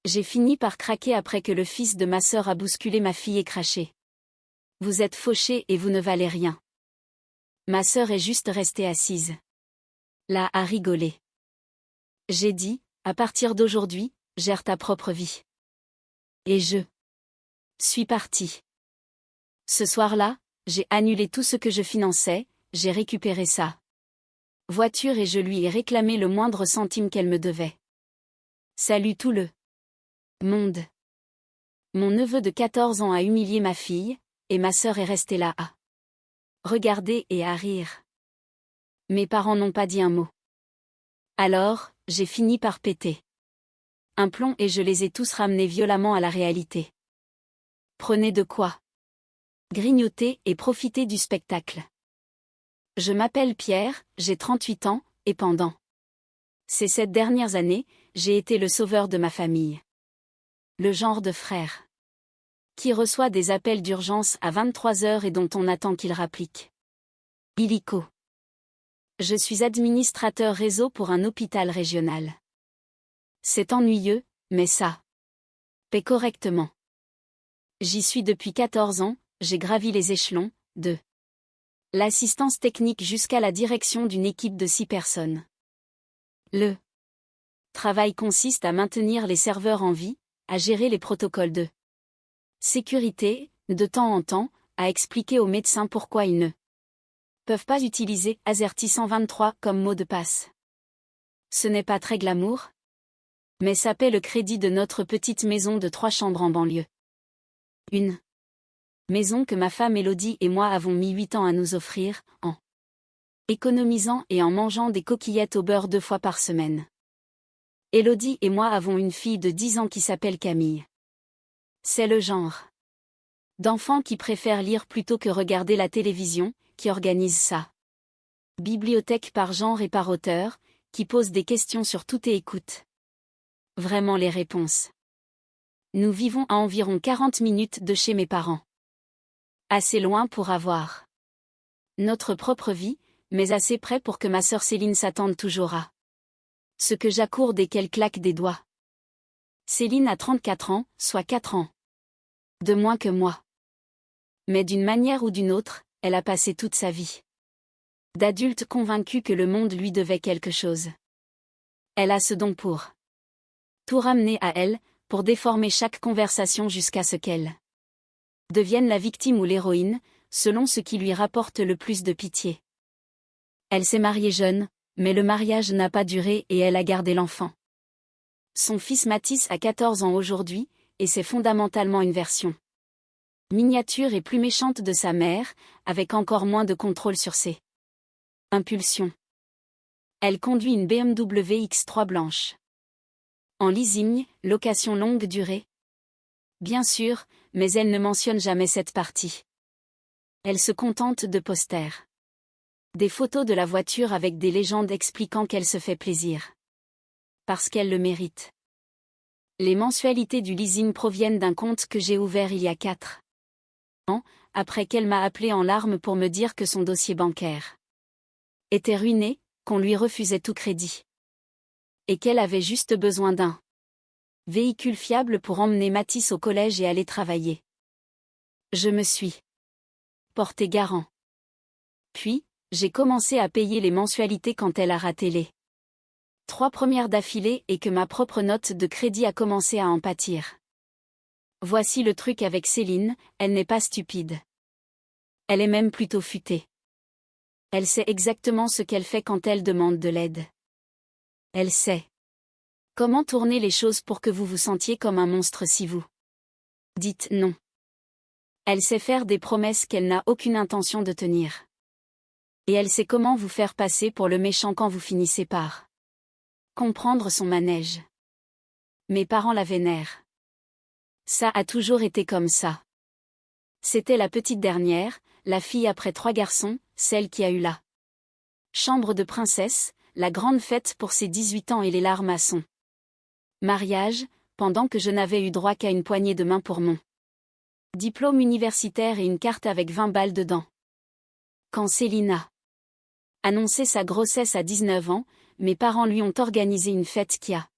J'ai fini par craquer après que le fils de ma sœur a bousculé ma fille et craché. Vous êtes fauchée et vous ne valez rien. Ma sœur est juste restée assise. Là à rigoler. J'ai dit, à partir d'aujourd'hui, gère ta propre vie. Et je suis partie. Ce soir-là, j'ai annulé tout ce que je finançais, j'ai récupéré sa voiture et je lui ai réclamé le moindre centime qu'elle me devait. Salut tout le monde. Mon neveu de 14 ans a humilié ma fille, et ma sœur est restée là à regarder et à rire. Mes parents n'ont pas dit un mot. Alors, j'ai fini par péter un plomb et je les ai tous ramenés violemment à la réalité. Prenez de quoi grignoter et profiter du spectacle. Je m'appelle Pierre, j'ai 38 ans, et pendant ces 7 dernières années, j'ai été le sauveur de ma famille. Le genre de frère qui reçoit des appels d'urgence à 23 heures et dont on attend qu'il rapplique. Illico. Je suis administrateur réseau pour un hôpital régional. C'est ennuyeux, mais ça paie correctement. J'y suis depuis 14 ans, j'ai gravi les échelons, de l'assistance technique jusqu'à la direction d'une équipe de 6 personnes. Le travail consiste à maintenir les serveurs en vie, à gérer les protocoles de sécurité, de temps en temps, à expliquer aux médecins pourquoi ils ne peuvent pas utiliser AZERTY 123 comme mot de passe. Ce n'est pas très glamour, mais ça paie le crédit de notre petite maison de 3 chambres en banlieue. Une maison que ma femme Élodie et moi avons mis 8 ans à nous offrir, en économisant et en mangeant des coquillettes au beurre 2 fois par semaine. Élodie et moi avons une fille de 10 ans qui s'appelle Camille. C'est le genre d'enfant qui préfère lire plutôt que regarder la télévision, qui organise ça. Bibliothèque par genre et par auteur, qui pose des questions sur tout et écoute vraiment les réponses. Nous vivons à environ 40 minutes de chez mes parents. Assez loin pour avoir notre propre vie, mais assez près pour que ma sœur Céline s'attende toujours à ce que j'accourde et qu'elle claque des doigts. Céline a 34 ans, soit 4 ans de moins que moi. Mais d'une manière ou d'une autre, elle a passé toute sa vie d'adulte convaincue que le monde lui devait quelque chose. Elle a ce don pour tout ramener à elle, pour déformer chaque conversation jusqu'à ce qu'elle devienne la victime ou l'héroïne, selon ce qui lui rapporte le plus de pitié. Elle s'est mariée jeune, mais le mariage n'a pas duré et elle a gardé l'enfant. Son fils Mathis a 14 ans aujourd'hui, et c'est fondamentalement une version miniature et plus méchante de sa mère, avec encore moins de contrôle sur ses impulsions. Elle conduit une BMW X3 blanche. En leasing, location longue durée. Bien sûr, mais elle ne mentionne jamais cette partie. Elle se contente de posters. Des photos de la voiture avec des légendes expliquant qu'elle se fait plaisir. Parce qu'elle le mérite. Les mensualités du leasing proviennent d'un compte que j'ai ouvert il y a 4 ans, après qu'elle m'a appelé en larmes pour me dire que son dossier bancaire était ruiné, qu'on lui refusait tout crédit. Et qu'elle avait juste besoin d'un véhicule fiable pour emmener Mathis au collège et aller travailler. Je me suis porté garant. Puis, j'ai commencé à payer les mensualités quand elle a raté les 3 premières d'affilée et que ma propre note de crédit a commencé à en pâtir. Voici le truc avec Céline, elle n'est pas stupide. Elle est même plutôt futée. Elle sait exactement ce qu'elle fait quand elle demande de l'aide. Elle sait comment tourner les choses pour que vous vous sentiez comme un monstre si vous dites non. Elle sait faire des promesses qu'elle n'a aucune intention de tenir. Et elle sait comment vous faire passer pour le méchant quand vous finissez par comprendre son manège. Mes parents la vénèrent. Ça a toujours été comme ça. C'était la petite dernière, la fille après 3 garçons, celle qui a eu la chambre de princesse, la grande fête pour ses 18 ans et les larmes à son mariage, pendant que je n'avais eu droit qu'à une poignée de main pour mon diplôme universitaire et une carte avec 20 balles dedans. Quand Céline a annoncé sa grossesse à 19 ans, mes parents lui ont organisé une fête qui a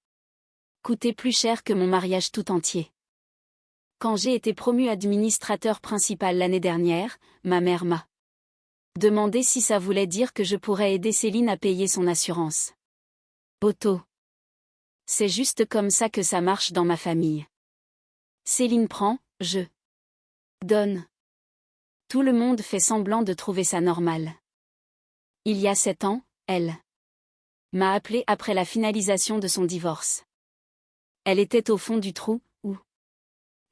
coûté plus cher que mon mariage tout entier. Quand j'ai été promu administrateur principal l'année dernière, ma mère m'a demandé si ça voulait dire que je pourrais aider Céline à payer son assurance auto. C'est juste comme ça que ça marche dans ma famille. Céline prend, je donne. Tout le monde fait semblant de trouver ça normal. Il y a 7 ans, elle m'a appelé après la finalisation de son divorce. Elle était au fond du trou, ou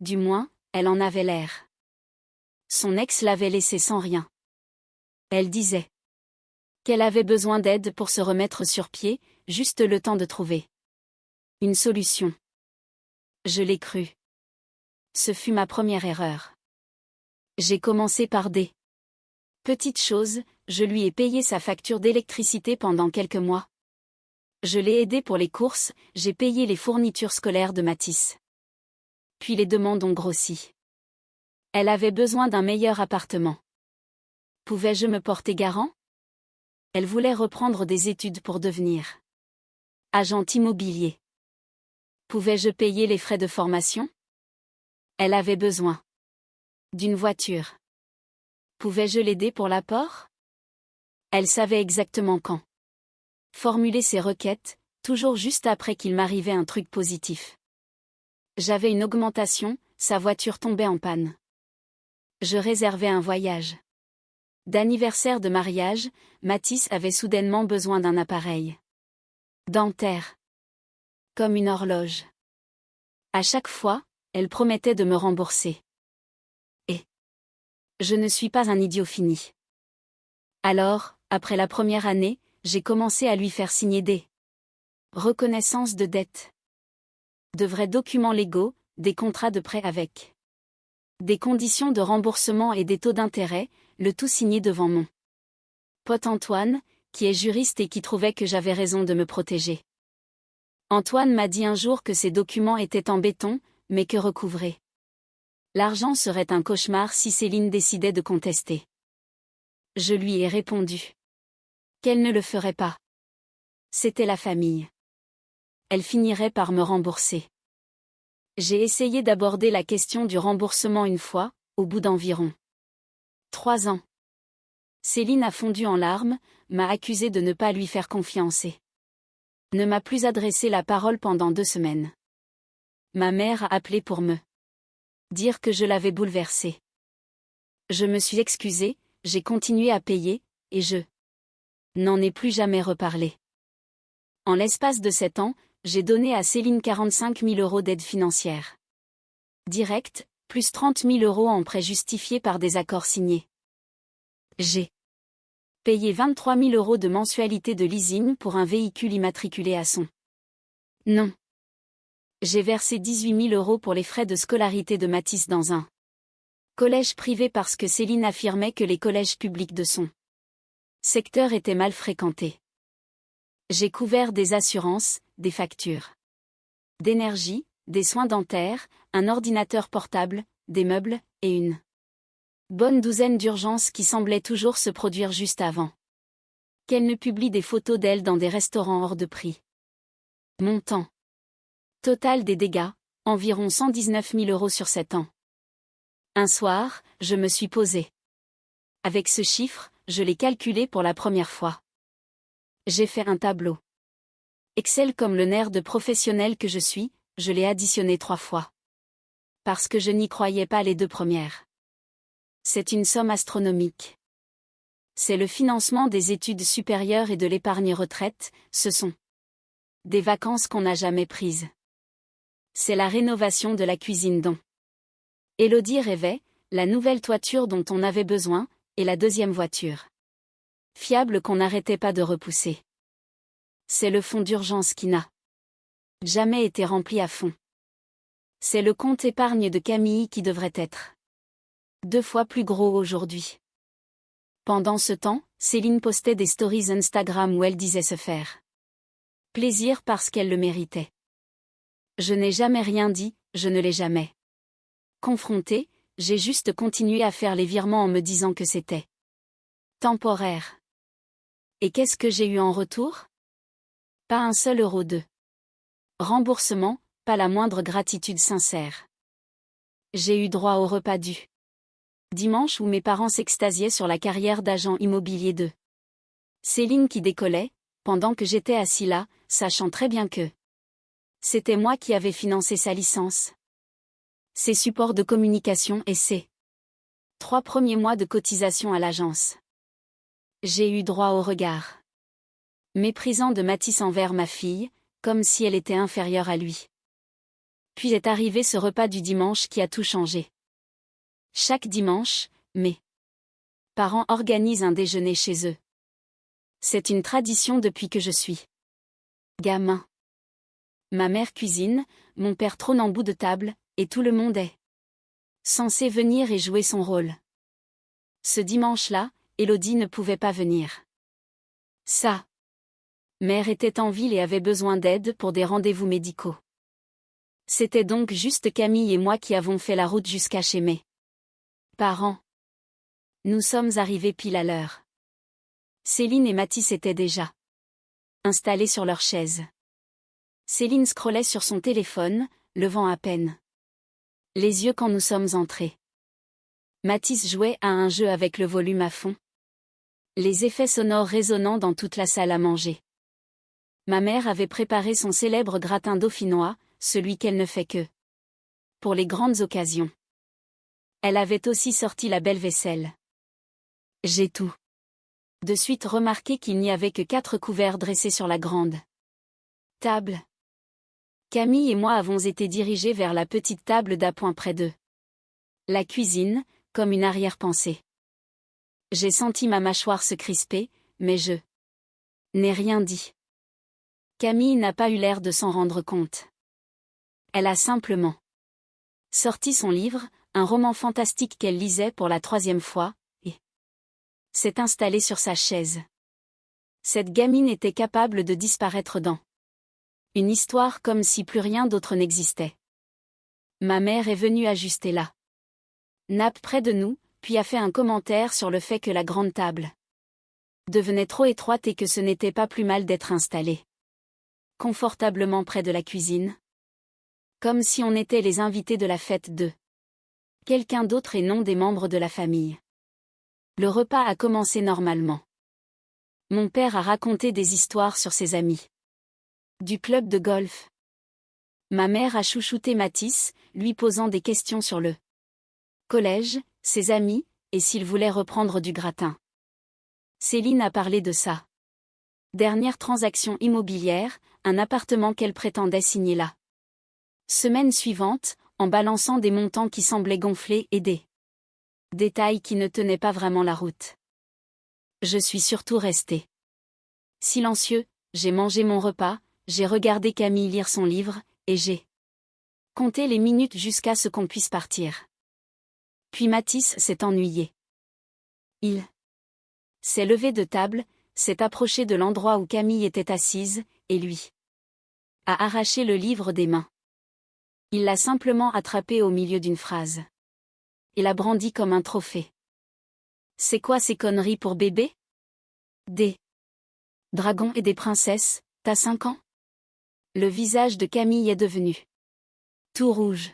du moins, elle en avait l'air. Son ex l'avait laissée sans rien. Elle disait qu'elle avait besoin d'aide pour se remettre sur pied, juste le temps de trouver une solution. Je l'ai cru. Ce fut ma première erreur. J'ai commencé par des petites choses, je lui ai payé sa facture d'électricité pendant quelques mois. Je l'ai aidé pour les courses, j'ai payé les fournitures scolaires de Mathis. Puis les demandes ont grossi. Elle avait besoin d'un meilleur appartement. Pouvais-je me porter garant? Elle voulait reprendre des études pour devenir agent immobilier. Pouvais-je payer les frais de formation? Elle avait besoin d'une voiture. Pouvais-je l'aider pour l'apport? Elle savait exactement quand formuler ses requêtes, toujours juste après qu'il m'arrivait un truc positif. J'avais une augmentation, sa voiture tombait en panne. Je réservais un voyage d'anniversaire de mariage, Mathis avait soudainement besoin d'un appareil dentaire. Comme une horloge. À chaque fois, elle promettait de me rembourser. Et je ne suis pas un idiot fini. Alors, après la première année, j'ai commencé à lui faire signer des reconnaissances de dette. De vrais documents légaux, des contrats de prêt avec des conditions de remboursement et des taux d'intérêt, le tout signé devant mon pote Antoine, qui est juriste et qui trouvait que j'avais raison de me protéger. Antoine m'a dit un jour que ces documents étaient en béton, mais que recouvrer l'argent serait un cauchemar si Céline décidait de contester. Je lui ai répondu qu'elle ne le ferait pas. C'était la famille. Elle finirait par me rembourser. J'ai essayé d'aborder la question du remboursement une fois, au bout d'environ 3 ans. Céline a fondu en larmes, m'a accusé de ne pas lui faire confiance et ne m'a plus adressé la parole pendant 2 semaines. Ma mère a appelé pour me dire que je l'avais bouleversée. Je me suis excusée, j'ai continué à payer, et je n'en ai plus jamais reparlé. En l'espace de 7 ans, j'ai donné à Céline 45 000 € d'aide financière directe, plus 30 000 € en prêts justifiés par des accords signés. J'ai payé 23 000 € de mensualité de leasing pour un véhicule immatriculé à son nom. J'ai versé 18 000 € pour les frais de scolarité de Mathis dans un collège privé parce que Céline affirmait que les collèges publics de son secteur étaient mal fréquentés. J'ai couvert des assurances, des factures d'énergie, des soins dentaires, un ordinateur portable, des meubles, et une bonne douzaine d'urgences qui semblaient toujours se produire juste avant qu'elle ne publie des photos d'elle dans des restaurants hors de prix. Montant total des dégâts, environ 119 000 € sur 7 ans. Un soir, je me suis posée. Avec ce chiffre, je l'ai calculé pour la première fois. J'ai fait un tableau Excel comme le nerf de professionnel que je suis, je l'ai additionné 3 fois. Parce que je n'y croyais pas les 2 premières. C'est une somme astronomique. C'est le financement des études supérieures et de l'épargne retraite, ce sont des vacances qu'on n'a jamais prises. C'est la rénovation de la cuisine dont Élodie rêvait, la nouvelle toiture dont on avait besoin, et la deuxième voiture fiable qu'on n'arrêtait pas de repousser. C'est le fonds d'urgence qui n'a jamais été rempli à fond. C'est le compte épargne de Camille qui devrait être 2 fois plus gros aujourd'hui. Pendant ce temps, Céline postait des stories Instagram où elle disait se faire plaisir parce qu'elle le méritait. Je n'ai jamais rien dit, je ne l'ai jamais confrontée, j'ai juste continué à faire les virements en me disant que c'était temporaire. Et qu'est-ce que j'ai eu en retour? Pas un seul euro de remboursement, pas la moindre gratitude sincère. J'ai eu droit au repas du dimanche où mes parents s'extasiaient sur la carrière d'agent immobilier de Céline qui décollait, pendant que j'étais assis là, sachant très bien que c'était moi qui avais financé sa licence, ses supports de communication et ses 3 premiers mois de cotisation à l'agence. J'ai eu droit au regard méprisant de Mathis envers ma fille, comme si elle était inférieure à lui. Puis est arrivé ce repas du dimanche qui a tout changé. Chaque dimanche, mes parents organisent un déjeuner chez eux. C'est une tradition depuis que je suis gamin. Ma mère cuisine, mon père trône en bout de table, et tout le monde est censé venir et jouer son rôle. Ce dimanche-là, Élodie ne pouvait pas venir. Sa mère était en ville et avait besoin d'aide pour des rendez-vous médicaux. C'était donc juste Camille et moi qui avons fait la route jusqu'à chez mes parents. Nous sommes arrivés pile à l'heure. Céline et Mathis étaient déjà installés sur leur chaise. Céline scrollait sur son téléphone, levant à peine les yeux quand nous sommes entrés. Mathis jouait à un jeu avec le volume à fond, les effets sonores résonnant dans toute la salle à manger. Ma mère avait préparé son célèbre gratin dauphinois, celui qu'elle ne fait que pour les grandes occasions. Elle avait aussi sorti la belle vaisselle. J'ai tout de suite remarqué qu'il n'y avait que 4 couverts dressés sur la grande table. Camille et moi avons été dirigés vers la petite table d'appoint près d'eux. La cuisine, comme une arrière-pensée. J'ai senti ma mâchoire se crisper, mais je n'ai rien dit. Camille n'a pas eu l'air de s'en rendre compte. Elle a simplement sorti son livre, un roman fantastique qu'elle lisait pour la 3e fois, et s'est installée sur sa chaise. Cette gamine était capable de disparaître dans une histoire comme si plus rien d'autre n'existait. Ma mère est venue ajuster la nappe près de nous, puis a fait un commentaire sur le fait que la grande table devenait trop étroite et que ce n'était pas plus mal d'être installé confortablement près de la cuisine. Comme si on était les invités de la fête de quelqu'un d'autre et non des membres de la famille. Le repas a commencé normalement. Mon père a raconté des histoires sur ses amis du club de golf. Ma mère a chouchouté Mathis, lui posant des questions sur le collège, ses amis, et s'il voulait reprendre du gratin. Céline a parlé de ça. Dernière transaction immobilière, un appartement qu'elle prétendait signer là. Semaine suivante, en balançant des montants qui semblaient gonflés et des détails qui ne tenaient pas vraiment la route. Je suis surtout resté silencieux, j'ai mangé mon repas, j'ai regardé Camille lire son livre, et j'ai compté les minutes jusqu'à ce qu'on puisse partir. Puis Mathis s'est ennuyé. Il s'est levé de table, s'est approché de l'endroit où Camille était assise, et lui a arraché le livre des mains. Il l'a simplement attrapé au milieu d'une phrase. Et l'a brandi comme un trophée. C'est quoi ces conneries pour bébé? Des dragons et des princesses, t'as 5 ans? Le visage de Camille est devenu tout rouge.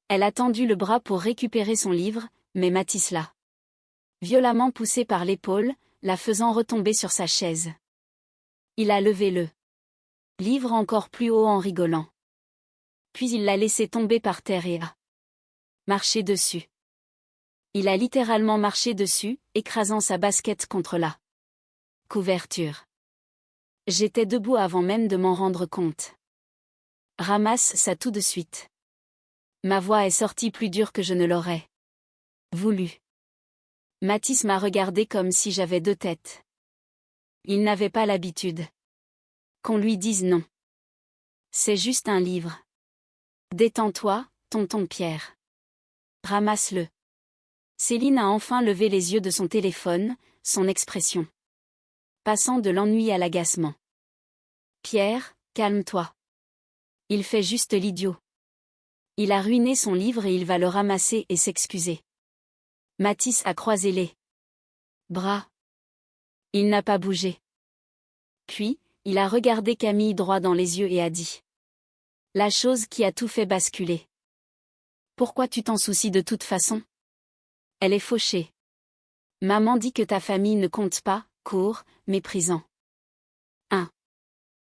Elle a tendu le bras pour récupérer son livre, mais Mathis l'a violemment poussé par l'épaule, la faisant retomber sur sa chaise. Il a levé le livre encore plus haut en rigolant. Puis il l'a laissé tomber par terre et a marché dessus. Il a littéralement marché dessus, écrasant sa basket contre la couverture. J'étais debout avant même de m'en rendre compte. Ramasse ça tout de suite. Ma voix est sortie plus dure que je ne l'aurais voulu. Mathis m'a regardé comme si j'avais 2 têtes. Il n'avait pas l'habitude qu'on lui dise non. C'est juste un livre. Détends-toi, tonton Pierre. Ramasse-le. Céline a enfin levé les yeux de son téléphone, son expression passant de l'ennui à l'agacement. Pierre, calme-toi. Il fait juste l'idiot. Il a ruiné son livre et il va le ramasser et s'excuser. Mathis a croisé les bras. Il n'a pas bougé. Puis, il a regardé Camille droit dans les yeux et a dit: La chose qui a tout fait basculer. Pourquoi tu t'en soucies de toute façon? Elle est fauchée. Maman dit que ta famille ne compte pas, court, méprisant. 1.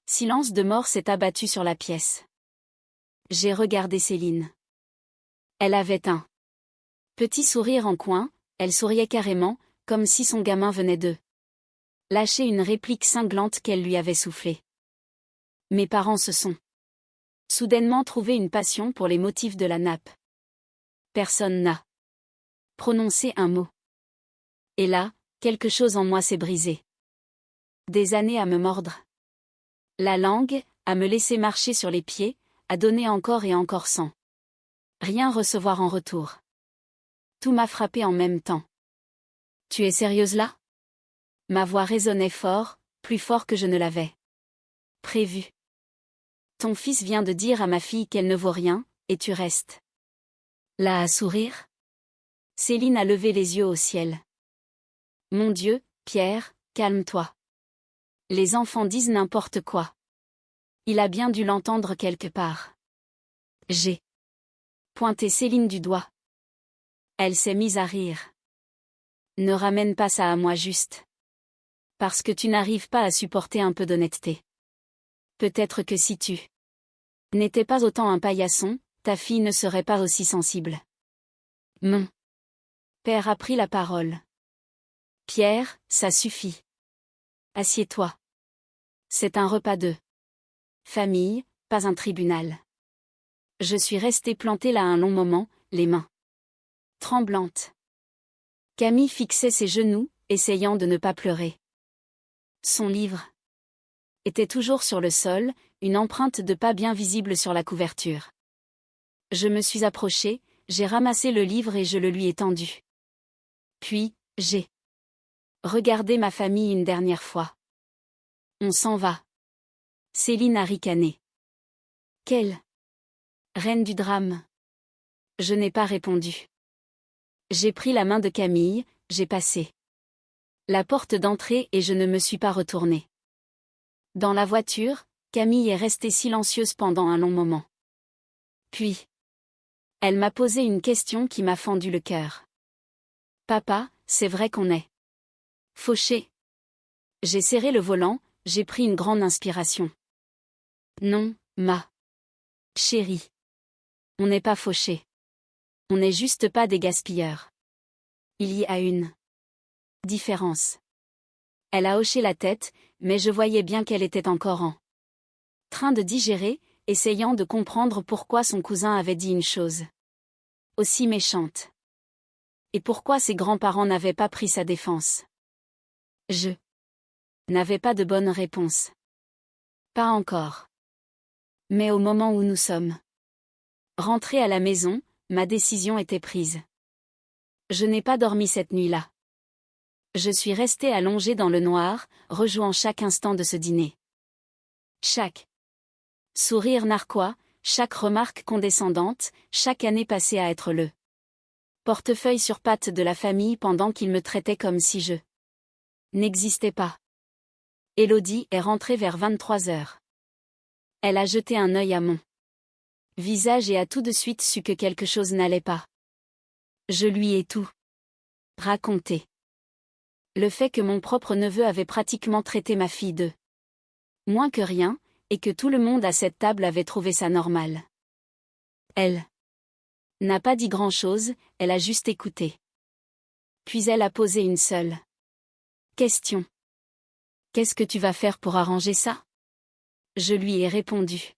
Silence de mort s'est abattu sur la pièce. J'ai regardé Céline. Elle avait un petit sourire en coin, elle souriait carrément, comme si son gamin venait de lâcher une réplique cinglante qu'elle lui avait soufflée. Mes parents se sont soudainement trouvé une passion pour les motifs de la nappe. Personne n'a prononcé un mot. Et là, quelque chose en moi s'est brisé. Des années à me mordre la langue, à me laisser marcher sur les pieds, à donner encore et encore sans rien recevoir en retour. Tout m'a frappé en même temps. Tu es sérieuse là? Ma voix résonnait fort, plus fort que je ne l'avais prévu. Ton fils vient de dire à ma fille qu'elle ne vaut rien, et tu restes là à sourire? Céline a levé les yeux au ciel. Mon Dieu, Pierre, calme-toi. Les enfants disent n'importe quoi. Il a bien dû l'entendre quelque part. J'ai pointé Céline du doigt. Elle s'est mise à rire. Ne ramène pas ça à moi juste. Parce que tu n'arrives pas à supporter un peu d'honnêteté. Peut-être que si tu n'étais pas autant un paillasson, ta fille ne serait pas aussi sensible. Mon père a pris la parole. Pierre, ça suffit. Assieds-toi. C'est un repas de famille, pas un tribunal. Je suis restée plantée là un long moment, les mains tremblantes. Camille fixait ses genoux, essayant de ne pas pleurer. Son livre était toujours sur le sol, une empreinte de pas bien visible sur la couverture. Je me suis approchée, j'ai ramassé le livre et je le lui ai tendu. Puis, j'ai regardé ma famille une dernière fois. On s'en va. Céline a ricané. Quelle reine du drame. Je n'ai pas répondu. J'ai pris la main de Camille, j'ai passé la porte d'entrée et je ne me suis pas retournée. Dans la voiture, Camille est restée silencieuse pendant un long moment. Puis, elle m'a posé une question qui m'a fendu le cœur. Papa, c'est vrai qu'on est fauchés? J'ai serré le volant, j'ai pris une grande inspiration. Non, ma chérie. On n'est pas fauchés. On n'est juste pas des gaspilleurs. Il y a une différence. Elle a hoché la tête, mais je voyais bien qu'elle était encore en train de digérer, essayant de comprendre pourquoi son cousin avait dit une chose aussi méchante. Et pourquoi ses grands-parents n'avaient pas pris sa défense. Je n'avais pas de bonne réponse. Pas encore. Mais au moment où nous sommes rentrés à la maison, ma décision était prise. Je n'ai pas dormi cette nuit-là. Je suis restée allongée dans le noir, rejouant chaque instant de ce dîner. Chaque sourire narquois, chaque remarque condescendante, chaque année passée à être le portefeuille sur pattes de la famille pendant qu'il me traitait comme si je n'existais pas. Élodie est rentrée vers 23 heures. Elle a jeté un œil à mon visage et a tout de suite su que quelque chose n'allait pas. Je lui ai tout raconté. Le fait que mon propre neveu avait pratiquement traité ma fille de moins que rien, et que tout le monde à cette table avait trouvé ça normal. Elle n'a pas dit grand-chose, elle a juste écouté. Puis elle a posé une seule question. Qu'est-ce que tu vas faire pour arranger ça? Je lui ai répondu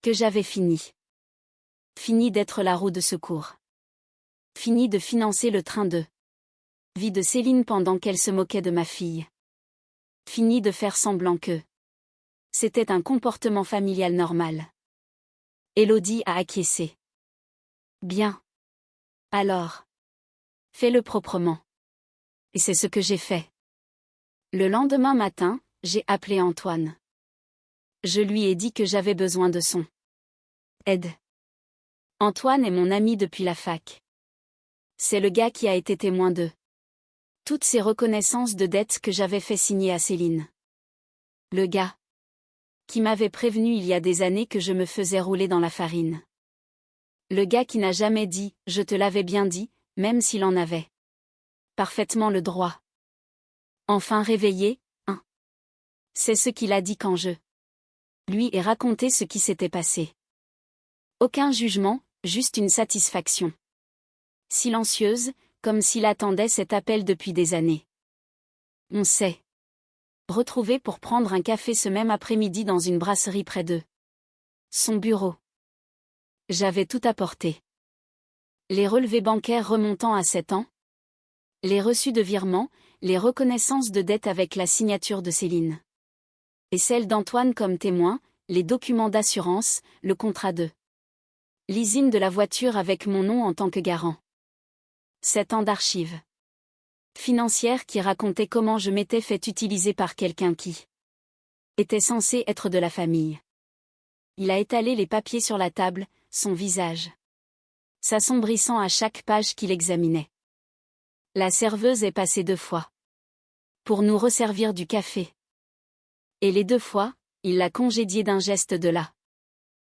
que j'avais fini. Fini d'être la roue de secours. Fini de financer le train de vie de Céline pendant qu'elle se moquait de ma fille. Fini de faire semblant que c'était un comportement familial normal. Élodie a acquiescé. Bien. Alors. Fais-le proprement. Et c'est ce que j'ai fait. Le lendemain matin, j'ai appelé Antoine. Je lui ai dit que j'avais besoin de son aide. Antoine est mon ami depuis la fac. C'est le gars qui a été témoin de toutes ces reconnaissances de dettes que j'avais fait signer à Céline. Le gars Qui m'avait prévenu il y a des années que je me faisais rouler dans la farine. Le gars qui n'a jamais dit « je te l'avais bien dit », même s'il en avait parfaitement le droit. Enfin réveillé, hein. C'est ce qu'il a dit quand je lui ai raconté ce qui s'était passé. Aucun jugement, juste une satisfaction. Silencieuse, comme s'il attendait cet appel depuis des années. On s'est retrouvés pour prendre un café ce même après-midi dans une brasserie près de son bureau. J'avais tout apporté. Les relevés bancaires remontant à 7 ans, les reçus de virement, les reconnaissances de dette avec la signature de Céline. Et celle d'Antoine comme témoin, les documents d'assurance, le contrat de leasing de la voiture avec mon nom en tant que garant. 7 ans d'archives financières qui racontaient comment je m'étais fait utiliser par quelqu'un qui était censé être de la famille. Il a étalé les papiers sur la table, son visage s'assombrissant à chaque page qu'il examinait. La serveuse est passée 2 fois pour nous resservir du café. Et les 2 fois, il l'a congédié d'un geste de la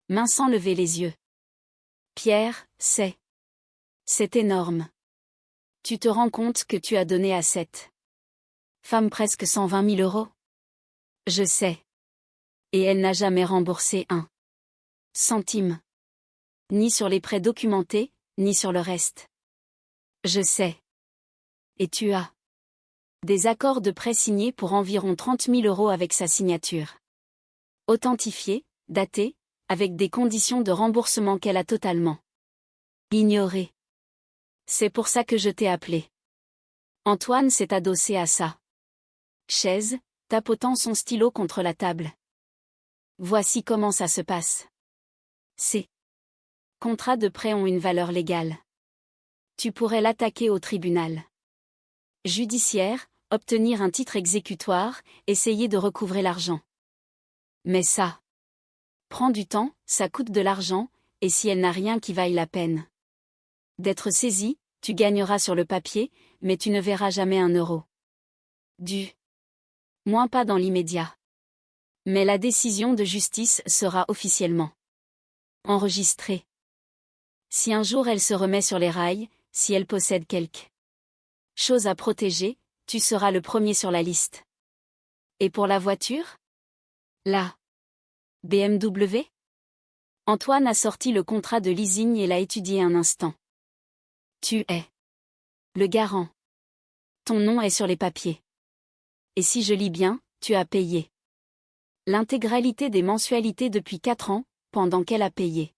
main sans lever les yeux. Pierre, c'est énorme. Tu te rends compte que tu as donné à cette femme presque 120 000 €? Je sais. Et elle n'a jamais remboursé un centime. Ni sur les prêts documentés, ni sur le reste. Je sais. Et tu as des accords de prêt signés pour environ 30 000 € avec sa signature. Authentifiés, datés, avec des conditions de remboursement qu'elle a totalement ignorées. C'est pour ça que je t'ai appelé. Antoine s'est adossé à sa chaise, tapotant son stylo contre la table. Voici comment ça se passe. Ces contrats de prêt ont une valeur légale. Tu pourrais l'attaquer au tribunal judiciaire, obtenir un titre exécutoire, essayer de recouvrer l'argent. Mais ça prend du temps, ça coûte de l'argent, et si elle n'a rien qui vaille la peine d'être saisie, tu gagneras sur le papier, mais tu ne verras jamais 1 euro. Moins pas dans l'immédiat. Mais la décision de justice sera officiellement enregistrée. Si un jour elle se remet sur les rails, si elle possède quelque chose à protéger, tu seras le premier sur la liste. Et pour la voiture? La BMW? Antoine a sorti le contrat de leasing et l'a étudié un instant. Tu es le garant. Ton nom est sur les papiers. Et si je lis bien, tu as payé l'intégralité des mensualités depuis 4 ans, pendant qu'elle a payé.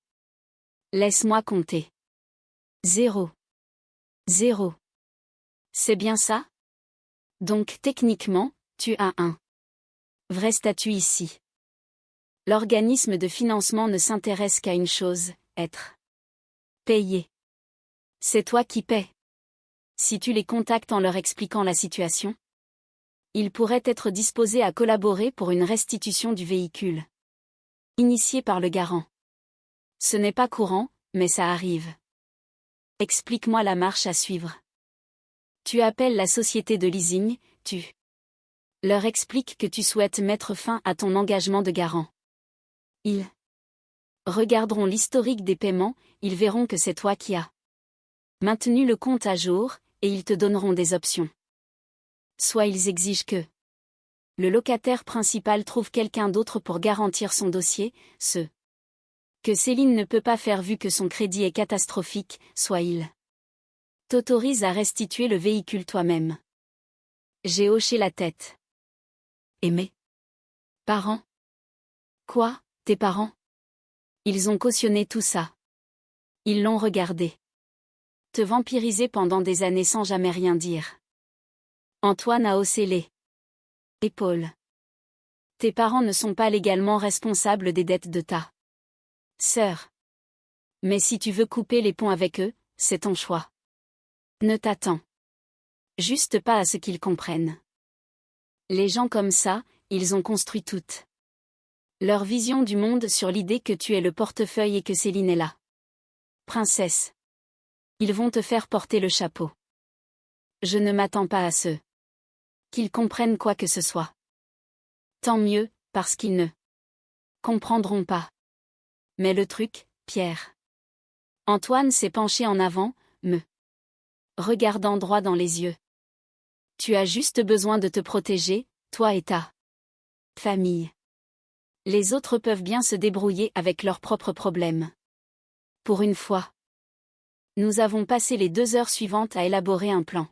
Laisse-moi compter. 0. 0. C'est bien ça? Donc techniquement, tu as un vrai statut ici. L'organisme de financement ne s'intéresse qu'à une chose, être payé. C'est toi qui paies. Si tu les contactes en leur expliquant la situation, ils pourraient être disposés à collaborer pour une restitution du véhicule. Initié par le garant. Ce n'est pas courant, mais ça arrive. Explique-moi la marche à suivre. Tu appelles la société de leasing, tu leur expliques que tu souhaites mettre fin à ton engagement de garant. Ils regarderont l'historique des paiements, ils verront que c'est toi qui as maintenu le compte à jour, et ils te donneront des options. Soit ils exigent que le locataire principal trouve quelqu'un d'autre pour garantir son dossier, ce que Céline ne peut pas faire vu que son crédit est catastrophique, soit il t'autorise à restituer le véhicule toi-même. J'ai hoché la tête. Et mes parents? Quoi, tes parents? Ils ont cautionné tout ça. Ils l'ont regardé te vampiriser pendant des années sans jamais rien dire. Antoine a haussé les épaules. Tes parents ne sont pas légalement responsables des dettes de ta sœur. Mais si tu veux couper les ponts avec eux, c'est ton choix. Ne t'attends juste pas à ce qu'ils comprennent. Les gens comme ça, ils ont construit toute leur vision du monde sur l'idée que tu es le portefeuille et que Céline est là. Princesse. Ils vont te faire porter le chapeau. Je ne m'attends pas à ce qu'ils comprennent quoi que ce soit. Tant mieux, parce qu'ils ne comprendront pas. Mais le truc, Pierre. Antoine s'est penché en avant, me regardant droit dans les yeux. Tu as juste besoin de te protéger, toi et ta famille. Les autres peuvent bien se débrouiller avec leurs propres problèmes. Pour une fois. Nous avons passé les 2 heures suivantes à élaborer un plan.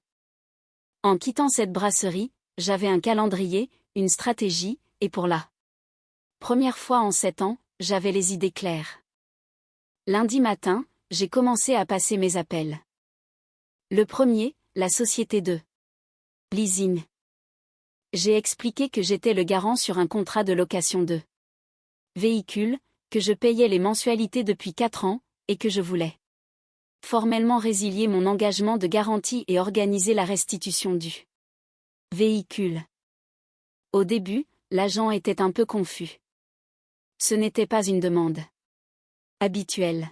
En quittant cette brasserie, j'avais un calendrier, une stratégie, et pour la première fois en 7 ans, j'avais les idées claires. Lundi matin, j'ai commencé à passer mes appels. Le premier, la société de leasing. J'ai expliqué que j'étais le garant sur un contrat de location de véhicule, que je payais les mensualités depuis 4 ans, et que je voulais formellement résilier mon engagement de garantie et organiser la restitution du véhicule. Au début, l'agent était un peu confus. Ce n'était pas une demande habituelle.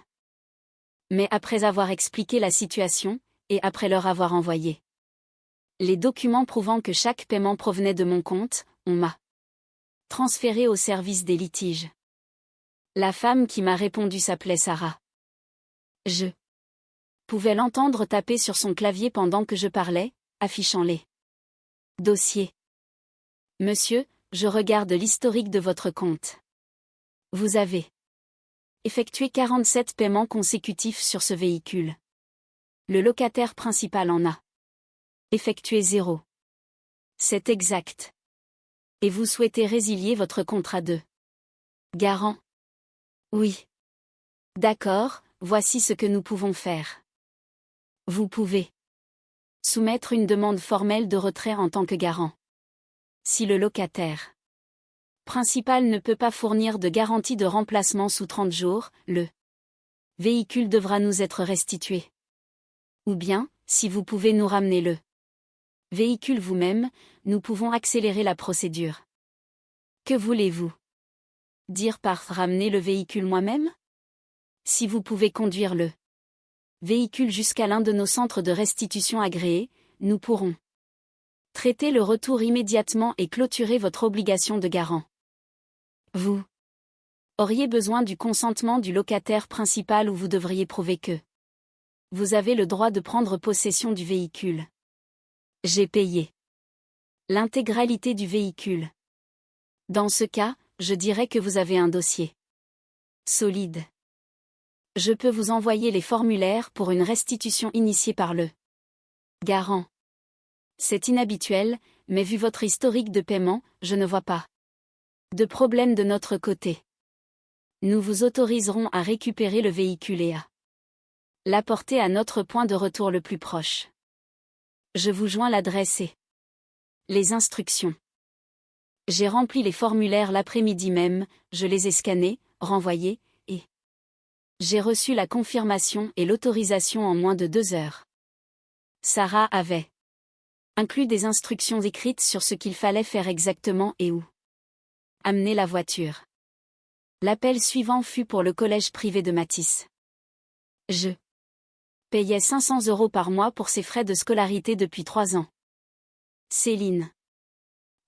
Mais après avoir expliqué la situation, et après leur avoir envoyé les documents prouvant que chaque paiement provenait de mon compte, on m'a transféré au service des litiges. La femme qui m'a répondu s'appelait Sarah. Je pouvais l'entendre taper sur son clavier pendant que je parlais, affichant les dossiers. Monsieur, je regarde l'historique de votre compte. Vous avez effectué 47 paiements consécutifs sur ce véhicule. Le locataire principal en a effectué 0. C'est exact. Et vous souhaitez résilier votre contrat de garant? Oui. D'accord, voici ce que nous pouvons faire. Vous pouvez soumettre une demande formelle de retrait en tant que garant. Si le locataire principal ne peut pas fournir de garantie de remplacement sous 30 jours, le véhicule devra nous être restitué. Ou bien, si vous pouvez nous ramener le véhicule vous-même, nous pouvons accélérer la procédure. Que voulez-vous dire par ramener le véhicule moi-même? Si vous pouvez conduire le véhicule jusqu'à l'un de nos centres de restitution agréés, nous pourrons traiter le retour immédiatement et clôturer votre obligation de garant. Vous auriez besoin du consentement du locataire principal ou vous devriez prouver que vous avez le droit de prendre possession du véhicule. J'ai payé l'intégralité du véhicule. Dans ce cas, je dirais que vous avez un dossier solide. Je peux vous envoyer les formulaires pour une restitution initiée par le garant. C'est inhabituel, mais vu votre historique de paiement, je ne vois pas de problème de notre côté. Nous vous autoriserons à récupérer le véhicule et à l'apporter à notre point de retour le plus proche. Je vous joins l'adresse et les instructions. J'ai rempli les formulaires l'après-midi même, je les ai scannés, renvoyés, et j'ai reçu la confirmation et l'autorisation en moins de 2 heures. Sarah avait inclus des instructions écrites sur ce qu'il fallait faire exactement et où amener la voiture. L'appel suivant fut pour le collège privé de Matisse. Je payais 500 € par mois pour ses frais de scolarité depuis 3 ans. Céline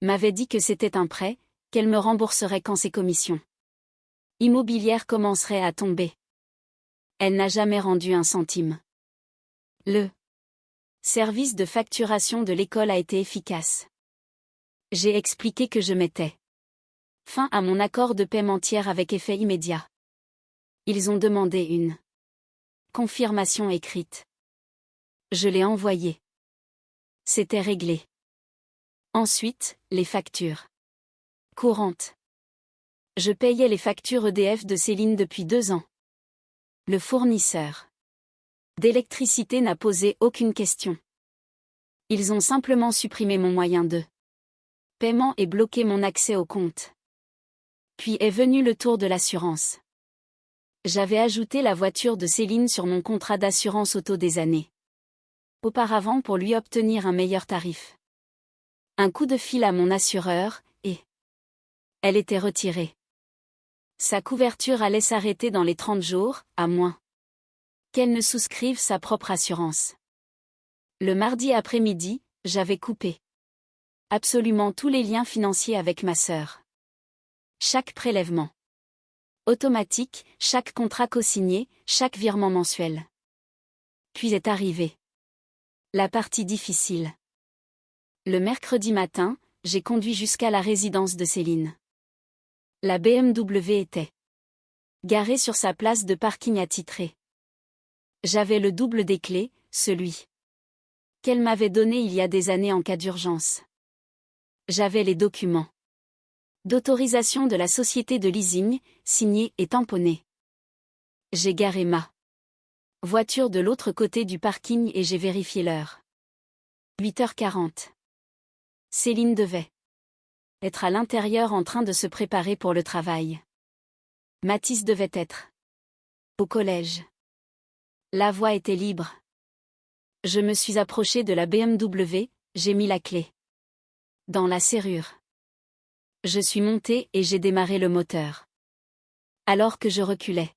m'avait dit que c'était un prêt, qu'elle me rembourserait quand ses commissions immobilières commenceraient à tomber. Elle n'a jamais rendu un centime. Le service de facturation de l'école a été efficace. J'ai expliqué que je mettais fin à mon accord de paiement tiers avec effet immédiat. Ils ont demandé une confirmation écrite. Je l'ai envoyée. C'était réglé. Ensuite, les factures courantes. Je payais les factures EDF de Céline depuis 2 ans. Le fournisseur d'électricité n'a posé aucune question. Ils ont simplement supprimé mon moyen de paiement et bloqué mon accès au compte. Puis est venu le tour de l'assurance. J'avais ajouté la voiture de Céline sur mon contrat d'assurance auto des années auparavant pour lui obtenir un meilleur tarif. Un coup de fil à mon assureur, et elle était retirée. Sa couverture allait s'arrêter dans les 30 jours, à moins qu'elle ne souscrive sa propre assurance. Le mardi après-midi, j'avais coupé absolument tous les liens financiers avec ma sœur. Chaque prélèvement Automatique, chaque contrat co-signé, chaque virement mensuel. Puis est arrivé la partie difficile. Le mercredi matin, j'ai conduit jusqu'à la résidence de Céline. La BMW était garée sur sa place de parking attitrée. J'avais le double des clés, celui qu'elle m'avait donné il y a des années en cas d'urgence. J'avais les documents d'autorisation de la société de leasing, signés et tamponnés. J'ai garé ma voiture de l'autre côté du parking et j'ai vérifié l'heure. 8h40. Céline devait être à l'intérieur en train de se préparer pour le travail. Mathis devait être au collège. La voie était libre. Je me suis approché de la BMW, j'ai mis la clé dans la serrure. Je suis monté et j'ai démarré le moteur. Alors que je reculais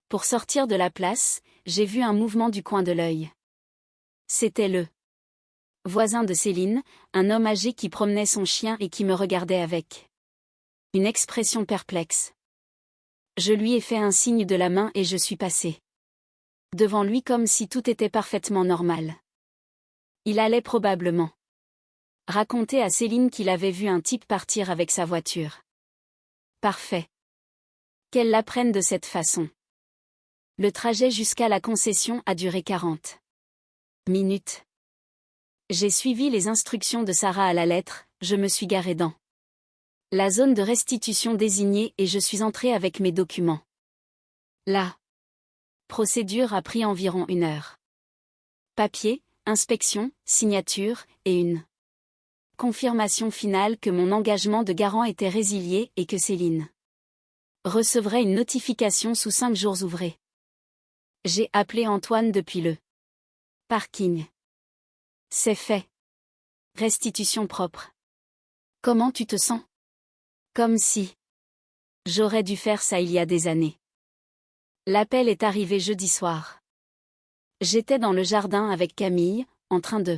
pour sortir de la place, j'ai vu un mouvement du coin de l'œil. C'était le voisin de Céline, un homme âgé qui promenait son chien et qui me regardait avec une expression perplexe. Je lui ai fait un signe de la main et je suis passé devant lui comme si tout était parfaitement normal. Il allait probablement raconter à Céline qu'il avait vu un type partir avec sa voiture. Parfait. Qu'elle l'apprenne de cette façon. Le trajet jusqu'à la concession a duré 40 minutes. J'ai suivi les instructions de Sarah à la lettre, je me suis garé dans la zone de restitution désignée et je suis entré avec mes documents. La procédure a pris environ 1 heure. Papier, inspection, signature, et une confirmation finale que mon engagement de garant était résilié et que Céline recevrait une notification sous 5 jours ouvrés. J'ai appelé Antoine depuis le parking. C'est fait. Restitution propre. Comment tu te sens? Comme si j'aurais dû faire ça il y a des années. L'appel est arrivé jeudi soir. J'étais dans le jardin avec Camille, en train de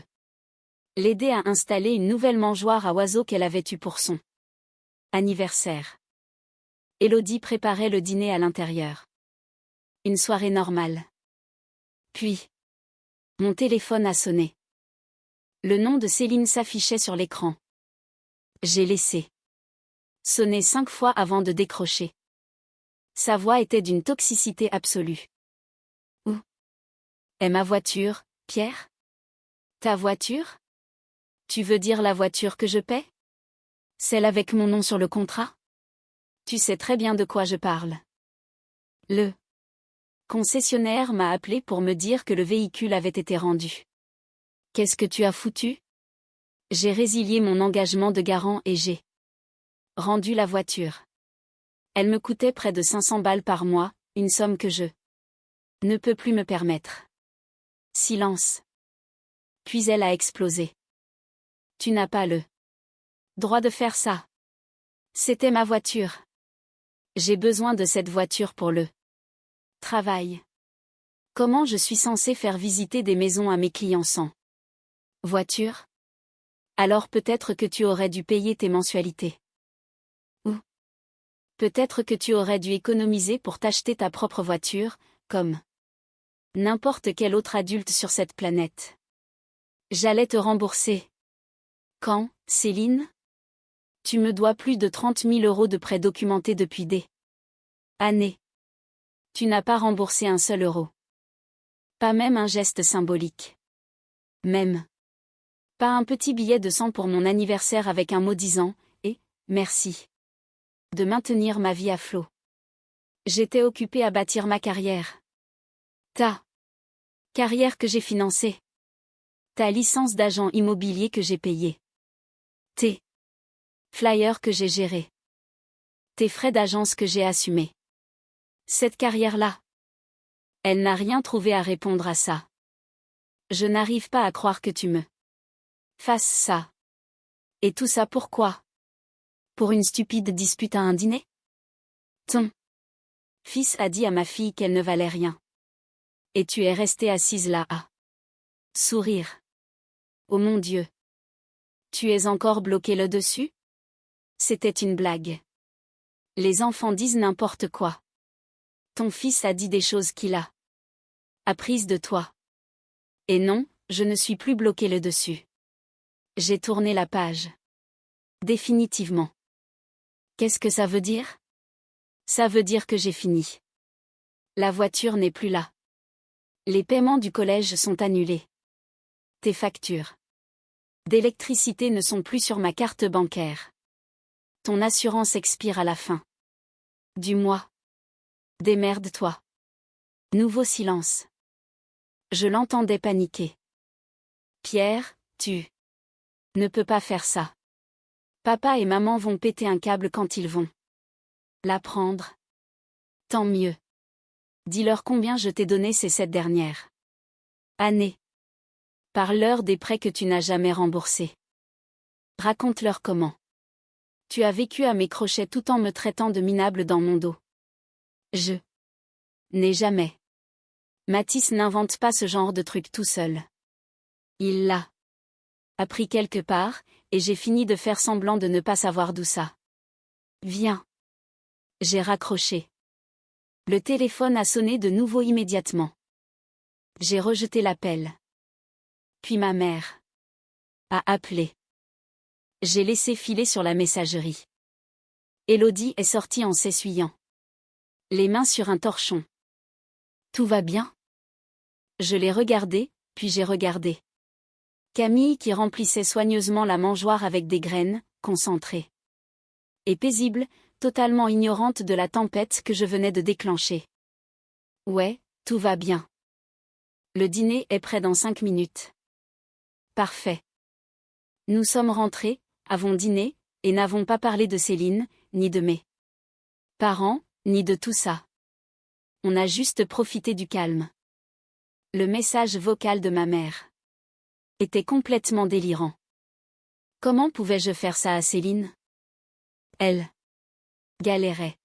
l'aider à installer une nouvelle mangeoire à oiseaux qu'elle avait eue pour son anniversaire. Élodie préparait le dîner à l'intérieur. Une soirée normale. Puis, mon téléphone a sonné. Le nom de Céline s'affichait sur l'écran. J'ai laissé sonner 5 fois avant de décrocher. Sa voix était d'une toxicité absolue. Où est ma voiture, Pierre? Ta voiture? Tu veux dire la voiture que je paie? Celle avec mon nom sur le contrat? Tu sais très bien de quoi je parle. Le concessionnaire m'a appelé pour me dire que le véhicule avait été rendu. Qu'est-ce que tu as foutu? J'ai résilié mon engagement de garant et j'ai rendu la voiture. Elle me coûtait près de 500 balles par mois, une somme que je ne peux plus me permettre. Silence. Puis elle a explosé. Tu n'as pas le droit de faire ça. C'était ma voiture. J'ai besoin de cette voiture pour le travail. Comment je suis censé faire visiter des maisons à mes clients sans voiture? Alors peut-être que tu aurais dû payer tes mensualités. Ou peut-être que tu aurais dû économiser pour t'acheter ta propre voiture, comme n'importe quel autre adulte sur cette planète. J'allais te rembourser. Quand, Céline? Tu me dois plus de 30 000 € de prêts documentés depuis des années. Tu n'as pas remboursé un seul euro. Pas même un geste symbolique. Même pas un petit billet de 100 pour mon anniversaire avec un mot disant « et, merci » de maintenir ma vie à flot. J'étais occupée à bâtir ma carrière. Ta carrière que j'ai financée. Ta licence d'agent immobilier que j'ai payée. Tes flyers que j'ai gérés. Tes frais d'agence que j'ai assumés. Cette carrière-là. Elle n'a rien trouvé à répondre à ça. Je n'arrive pas à croire que tu me fasses ça. Et tout ça pourquoi? Pour une stupide dispute à un dîner? Ton fils a dit à ma fille qu'elle ne valait rien. Et tu es restée assise là à sourire. Oh mon Dieu. Tu es encore bloqué là-dessus? C'était une blague. Les enfants disent n'importe quoi. Ton fils a dit des choses qu'il a apprises de toi. Et non, je ne suis plus bloqué le dessus. J'ai tourné la page. Définitivement. Qu'est-ce que ça veut dire? Ça veut dire que j'ai fini. La voiture n'est plus là. Les paiements du collège sont annulés. Tes factures d'électricité ne sont plus sur ma carte bancaire. Ton assurance expire à la fin du mois. Démerde-toi. Nouveau silence. Je l'entendais paniquer. Pierre, tu ne peux pas faire ça. Papa et maman vont péter un câble quand ils vont l'apprendre. Tant mieux. Dis-leur combien je t'ai donné ces 7 dernières années. Parle-leur des prêts que tu n'as jamais remboursés. Raconte-leur comment tu as vécu à mes crochets tout en me traitant de minable dans mon dos. Je n'ai jamais. Mathis n'invente pas ce genre de truc tout seul. Il l'a appris quelque part, et j'ai fini de faire semblant de ne pas savoir d'où ça vient. J'ai raccroché. Le téléphone a sonné de nouveau immédiatement. J'ai rejeté l'appel. Puis ma mère a appelé. J'ai laissé filer sur la messagerie. Élodie est sortie en s'essuyant les mains sur un torchon. Tout va bien? Je l'ai regardé, puis j'ai regardé Camille qui remplissait soigneusement la mangeoire avec des graines, concentrée et paisible, totalement ignorante de la tempête que je venais de déclencher. Ouais, tout va bien. Le dîner est prêt dans 5 minutes. Parfait. Nous sommes rentrés, avons dîné, et n'avons pas parlé de Céline, ni de mes parents, ni de tout ça. On a juste profité du calme. Le message vocal de ma mère était complètement délirant. Comment pouvais-je faire ça à Céline? Elle galérait.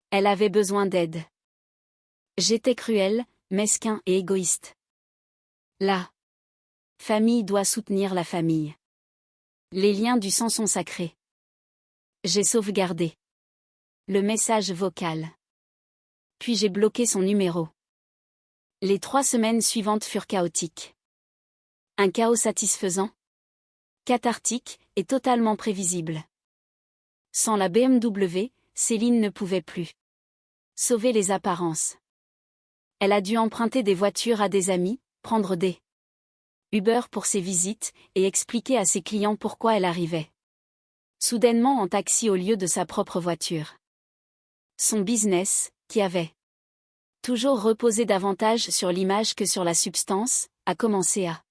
Elle avait besoin d'aide. J'étais cruel, mesquin et égoïste. La famille doit soutenir la famille. Les liens du sang sont sacrés. J'ai sauvegardé le message vocal. Puis j'ai bloqué son numéro. Les 3 semaines suivantes furent chaotiques. Un chaos satisfaisant, cathartique et totalement prévisible. Sans la BMW, Céline ne pouvait plus sauver les apparences. Elle a dû emprunter des voitures à des amis, prendre des Uber pour ses visites, et expliquer à ses clients pourquoi elle arrivait soudainement en taxi au lieu de sa propre voiture. Son business, qui avait toujours reposé davantage sur l'image que sur la substance, a commencé à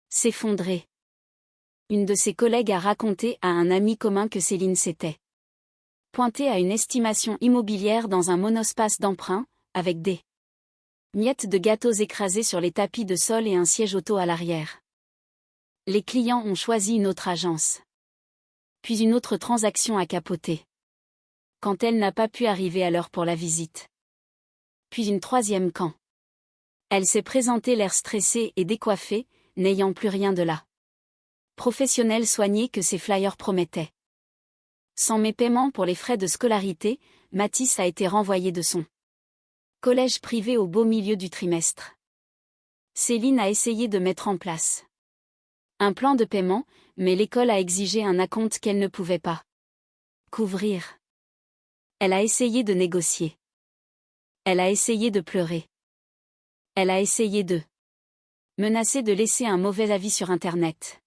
s'effondrer. Une de ses collègues a raconté à un ami commun que Céline s'était pointée à une estimation immobilière dans un monospace d'emprunt, avec des miettes de gâteaux écrasées sur les tapis de sol et un siège auto à l'arrière. Les clients ont choisi une autre agence. Puis une autre transaction a capoté. Quand elle n'a pas pu arriver à l'heure pour la visite. Puis une 3e quand elle s'est présentée l'air stressée et décoiffée, n'ayant plus rien de la professionnelle soignée que ses flyers promettaient. Sans mes paiements pour les frais de scolarité, Mathis a été renvoyé de son collège privé au beau milieu du trimestre. Céline a essayé de mettre en place un plan de paiement, mais l'école a exigé un acompte qu'elle ne pouvait pas couvrir. Elle a essayé de négocier. Elle a essayé de pleurer. Elle a essayé de menacer de laisser un mauvais avis sur Internet.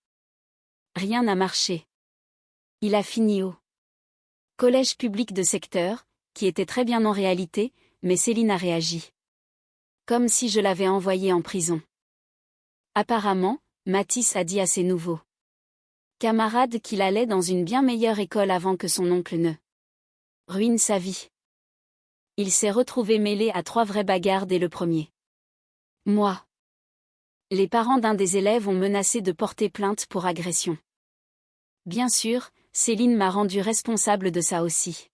Rien n'a marché. Il a fini au collège public de secteur, qui était très bien en réalité, mais Céline a réagi. Comme si je l'avais envoyé en prison. Apparemment, Mathis a dit à ses nouveaux camarades qu'il allait dans une bien meilleure école avant que son oncle ne ruine sa vie. Il s'est retrouvé mêlé à 3 vraies bagarres dès le premier mois. Les parents d'un des élèves ont menacé de porter plainte pour agression. Bien sûr, Céline m'a rendu responsable de ça aussi.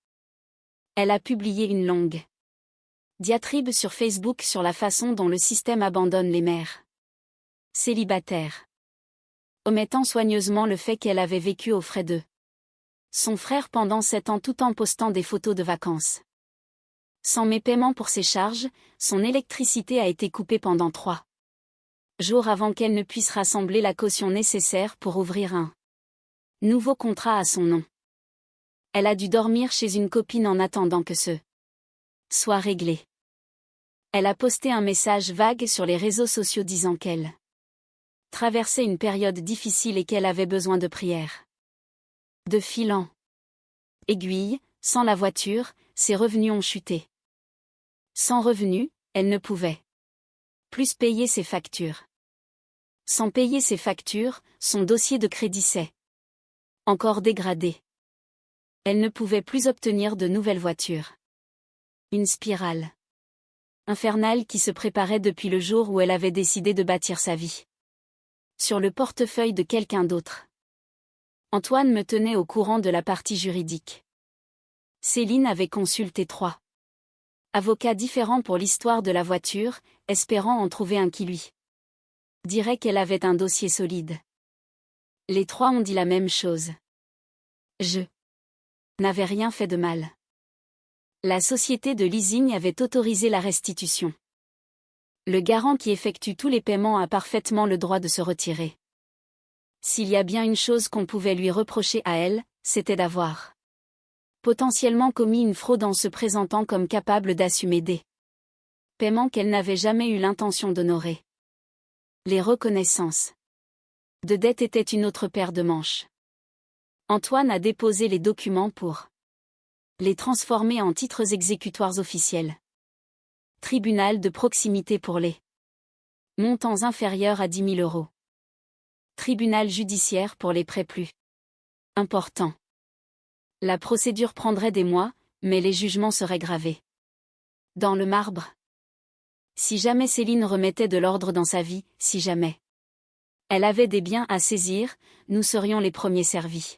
Elle a publié une longue diatribe sur Facebook sur la façon dont le système abandonne les mères célibataires, omettant soigneusement le fait qu'elle avait vécu aux frais de Son frère pendant 7 ans tout en postant des photos de vacances. Sans mes paiements pour ses charges, son électricité a été coupée pendant 3 jours avant qu'elle ne puisse rassembler la caution nécessaire pour ouvrir un nouveau contrat à son nom. Elle a dû dormir chez une copine en attendant que ce soit réglé. Elle a posté un message vague sur les réseaux sociaux disant qu'elle traversait une période difficile et qu'elle avait besoin de prières. De fil en aiguille, sans la voiture, ses revenus ont chuté. Sans revenus, elle ne pouvait plus payer ses factures. Sans payer ses factures, son dossier de crédit s'est encore dégradé. Elle ne pouvait plus obtenir de nouvelles voitures. Une spirale infernale qui se préparait depuis le jour où elle avait décidé de bâtir sa vie sur le portefeuille de quelqu'un d'autre. Antoine me tenait au courant de la partie juridique. Céline avait consulté 3 avocats différents pour l'histoire de la voiture, espérant en trouver un qui lui dirait qu'elle avait un dossier solide. Les 3 ont dit la même chose. Je n'avais rien fait de mal. La société de leasing avait autorisé la restitution. Le garant qui effectue tous les paiements a parfaitement le droit de se retirer. S'il y a bien une chose qu'on pouvait lui reprocher à elle, c'était d'avoir potentiellement commis une fraude en se présentant comme capable d'assumer des paiements qu'elle n'avait jamais eu l'intention d'honorer. Les reconnaissances de dette étaient une autre paire de manches. Antoine a déposé les documents pour les transformer en titres exécutoires officiels. Tribunal de proximité pour les montants inférieurs à 10 000 euros. Tribunal judiciaire pour les prêts plus importants. La procédure prendrait des mois, mais les jugements seraient gravés dans le marbre. Si jamais Céline remettait de l'ordre dans sa vie, si jamais elle avait des biens à saisir, nous serions les premiers servis.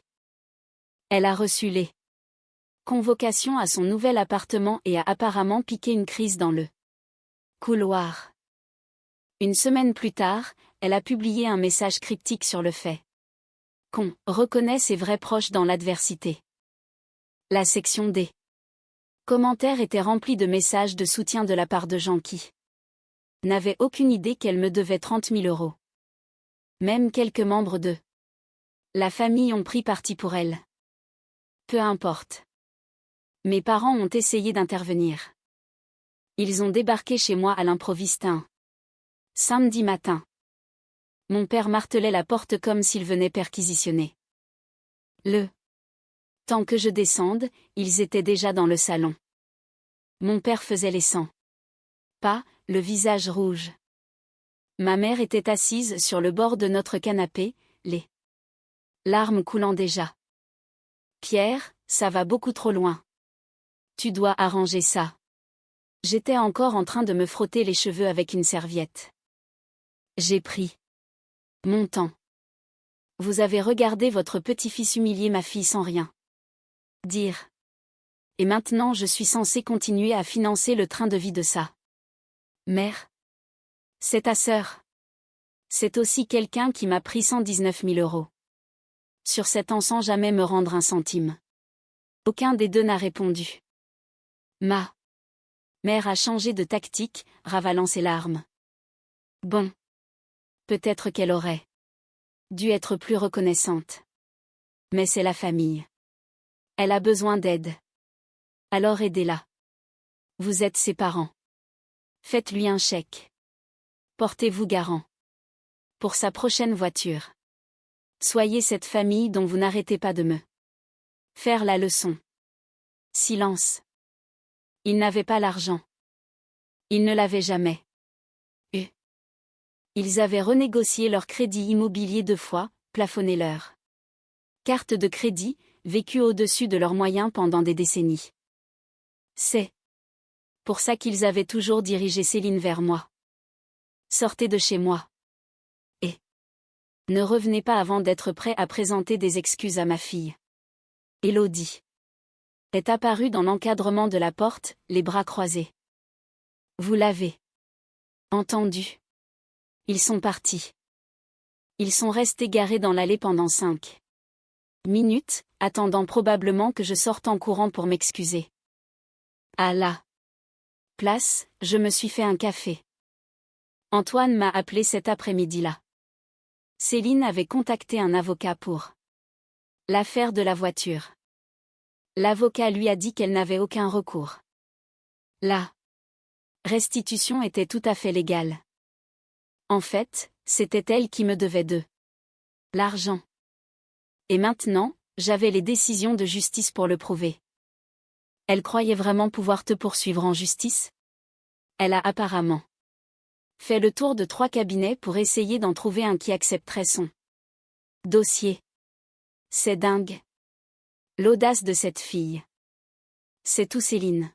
Elle a reçu les convocations à son nouvel appartement et a apparemment piqué une crise dans le couloir. Une semaine plus tard, elle a publié un message cryptique sur le fait qu'on reconnaît ses vrais proches dans l'adversité. La section des commentaires était remplie de messages de soutien de la part de gens qui n'avaient aucune idée qu'elle me devait 30 000 euros. Même quelques membres de la famille ont pris parti pour elle. Peu importe. Mes parents ont essayé d'intervenir. Ils ont débarqué chez moi à l'improviste un samedi matin. Mon père martelait la porte comme s'il venait perquisitionner. Le temps que je descende, ils étaient déjà dans le salon. Mon père faisait les 100 pas, le visage rouge. Ma mère était assise sur le bord de notre canapé, les larmes coulant déjà. Pierre, ça va beaucoup trop loin. Tu dois arranger ça. J'étais encore en train de me frotter les cheveux avec une serviette. J'ai pris mon temps. Vous avez regardé votre petit-fils humilier ma fille sans rien dire. Et maintenant je suis censée continuer à financer le train de vie de sa mère. C'est ta sœur. C'est aussi quelqu'un qui m'a pris 119 000 euros. Sur 7 ans sans jamais me rendre un centime. Aucun des deux n'a répondu. Ma mère a changé de tactique, ravalant ses larmes. Bon. Peut-être qu'elle aurait dû être plus reconnaissante. Mais c'est la famille. Elle a besoin d'aide. Alors aidez-la. Vous êtes ses parents. Faites-lui un chèque. Portez-vous garant. Pour sa prochaine voiture. Soyez cette famille dont vous n'arrêtez pas de me faire la leçon. Silence. Ils n'avaient pas l'argent. Ils ne l'avaient jamais eu. Ils avaient renégocié leur crédit immobilier 2 fois, plafonné leur carte de crédit, vécu au-dessus de leurs moyens pendant des décennies. C'est pour ça qu'ils avaient toujours dirigé Céline vers moi. Sortez de chez moi. Et ne revenez pas avant d'être prêt à présenter des excuses à ma fille. Élodie est apparue dans l'encadrement de la porte, les bras croisés. Vous l'avez entendu. Ils sont partis. Ils sont restés garés dans l'allée pendant 5 minutes, attendant probablement que je sorte en courant pour m'excuser. À la place, je me suis fait un café. Antoine m'a appelé cet après-midi-là. Céline avait contacté un avocat pour l'affaire de la voiture. L'avocat lui a dit qu'elle n'avait aucun recours. La restitution était tout à fait légale. En fait, c'était elle qui me devait de l'argent. Et maintenant, j'avais les décisions de justice pour le prouver. Elle croyait vraiment pouvoir te poursuivre en justice? Elle a apparemment fait le tour de 3 cabinets pour essayer d'en trouver un qui accepterait son dossier. C'est dingue. L'audace de cette fille. C'est tout Céline.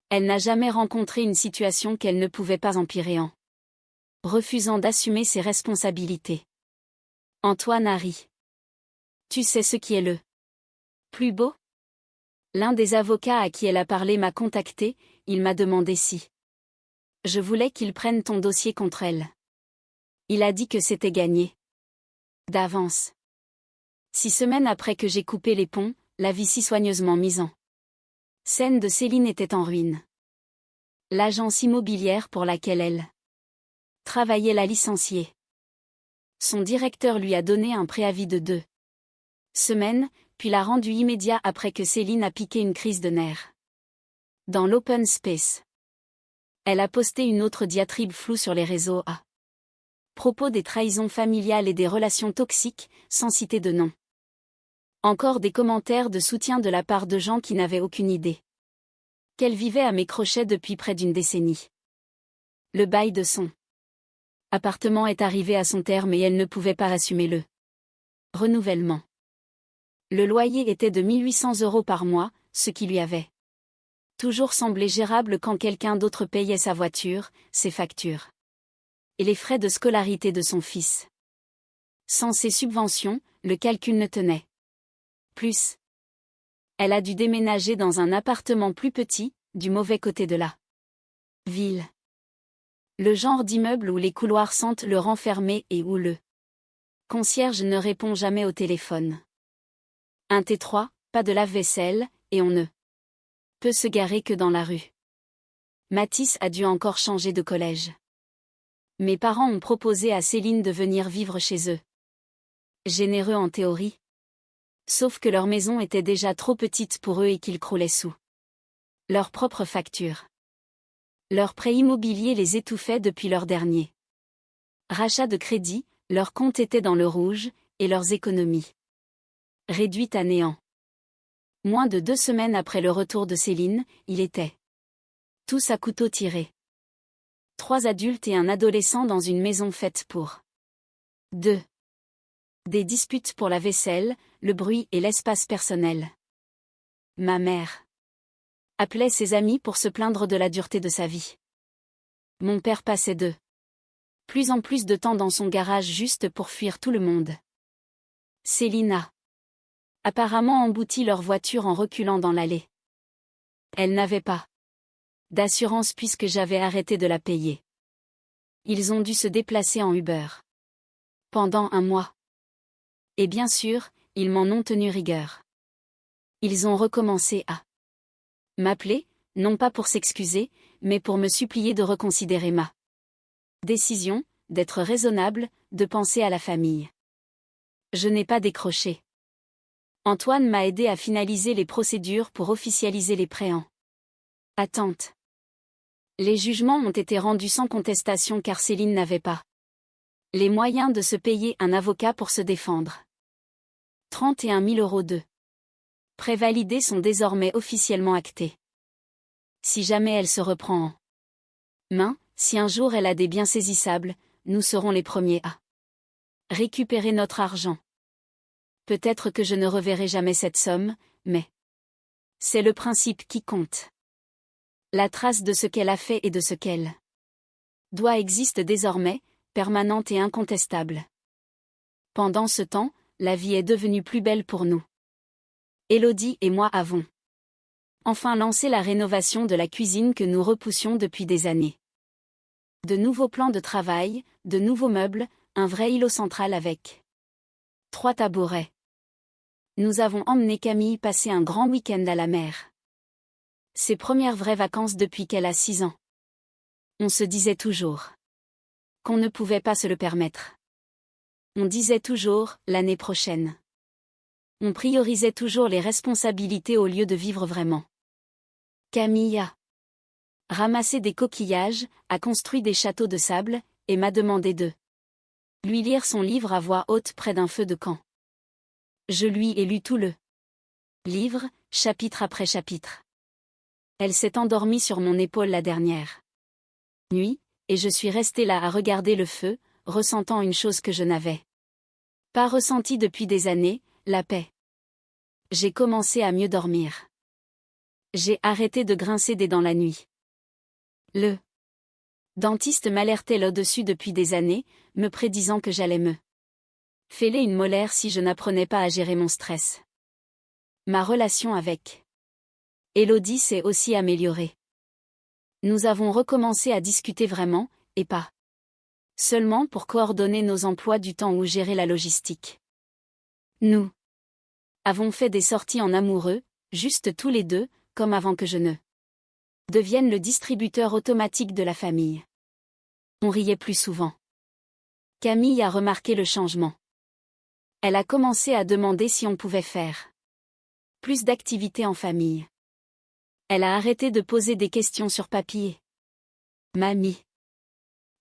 Elle n'a jamais rencontré une situation qu'elle ne pouvait pas empirer en refusant d'assumer ses responsabilités. Antoine a ri. Tu sais ce qui est le plus beau? L'un des avocats à qui elle a parlé m'a contacté, il m'a demandé si je voulais qu'il prenne ton dossier contre elle. Il a dit que c'était gagné d'avance. 6 semaines après que j'ai coupé les ponts, la vie si soigneusement mise en scène de Céline était en ruine. L'agence immobilière pour laquelle elle travaillait l'a licenciée. Son directeur lui a donné un préavis de 2 semaines, puis l'a rendu immédiat après que Céline a piqué une crise de nerfs. Dans l'open space. Elle a posté une autre diatribe floue sur les réseaux à propos des trahisons familiales et des relations toxiques, sans citer de nom. Encore des commentaires de soutien de la part de gens qui n'avaient aucune idée qu'elle vivait à mes crochets depuis près d'une décennie. Le bail de son appartement est arrivé à son terme et elle ne pouvait pas assumer le renouvellement. Le loyer était de 1 800 € par mois, ce qui lui avait toujours semblé gérable quand quelqu'un d'autre payait sa voiture, ses factures et les frais de scolarité de son fils. Sans ces subventions, le calcul ne tenait plus. Elle a dû déménager dans un appartement plus petit, du mauvais côté de la ville. Le genre d'immeuble où les couloirs sentent le renfermé et où le concierge ne répond jamais au téléphone. Un T3, pas de lave-vaisselle, et on ne peut se garer que dans la rue. Mathis a dû encore changer de collège. Mes parents ont proposé à Céline de venir vivre chez eux. Généreux en théorie. Sauf que leur maison était déjà trop petite pour eux et qu'ils croulaient sous leurs propres factures. Leur prêt immobilier les étouffait depuis leur dernier rachat de crédit, leur compte était dans le rouge, et leurs économies réduites à néant. Moins de 2 semaines après le retour de Céline, il était tous à couteau tiré. 3 adultes et un adolescent dans une maison faite pour 2. Des disputes pour la vaisselle, le bruit et l'espace personnel. Ma mère appelait ses amis pour se plaindre de la dureté de sa vie. Mon père passait de plus en plus de temps dans son garage juste pour fuir tout le monde. Céline a apparemment embouti leur voiture en reculant dans l'allée. Elle n'avait pas d'assurance puisque j'avais arrêté de la payer. Ils ont dû se déplacer en Uber pendant 1 mois. Et bien sûr, ils m'en ont tenu rigueur. Ils ont recommencé à m'appeler, non pas pour s'excuser, mais pour me supplier de reconsidérer ma décision, d'être raisonnable, de penser à la famille. Je n'ai pas décroché. Antoine m'a aidé à finaliser les procédures pour officialiser les prêts en attente. Les jugements ont été rendus sans contestation car Céline n'avait pas les moyens de se payer un avocat pour se défendre. 31 000 € de prêts validés sont désormais officiellement actés. Si jamais elle se reprend en main, si un jour elle a des biens saisissables, nous serons les premiers à récupérer notre argent. Peut-être que je ne reverrai jamais cette somme, mais c'est le principe qui compte. La trace de ce qu'elle a fait et de ce qu'elle doit existe désormais, permanente et incontestable. Pendant ce temps, la vie est devenue plus belle pour nous. Élodie et moi avons enfin lancé la rénovation de la cuisine que nous repoussions depuis des années. De nouveaux plans de travail, de nouveaux meubles, un vrai îlot central avec 3 tabourets. Nous avons emmené Camille passer un grand week-end à la mer. Ses premières vraies vacances depuis qu'elle a 6 ans. On se disait toujours qu'on ne pouvait pas se le permettre. On disait toujours, l'année prochaine. On priorisait toujours les responsabilités au lieu de vivre vraiment. Camille a ramassé des coquillages, a construit des châteaux de sable, et m'a demandé de lui lire son livre à voix haute près d'un feu de camp. Je lui ai lu tout le livre, chapitre après chapitre. Elle s'est endormie sur mon épaule la dernière nuit, et je suis restée là à regarder le feu, ressentant une chose que je n'avais pas ressentie depuis des années, la paix. J'ai commencé à mieux dormir. J'ai arrêté de grincer des dents la nuit. Le dentiste m'alertait là-dessus depuis des années, me prédisant que j'allais me fêler une molaire si je n'apprenais pas à gérer mon stress. Ma relation avec Élodie s'est aussi améliorée. Nous avons recommencé à discuter vraiment, et pas seulement pour coordonner nos emplois du temps ou gérer la logistique. Nous avons fait des sorties en amoureux, juste tous les deux, comme avant que je ne devienne le distributeur automatique de la famille. On riait plus souvent. Camille a remarqué le changement. Elle a commencé à demander si on pouvait faire plus d'activités en famille. Elle a arrêté de poser des questions sur papier. Mamie.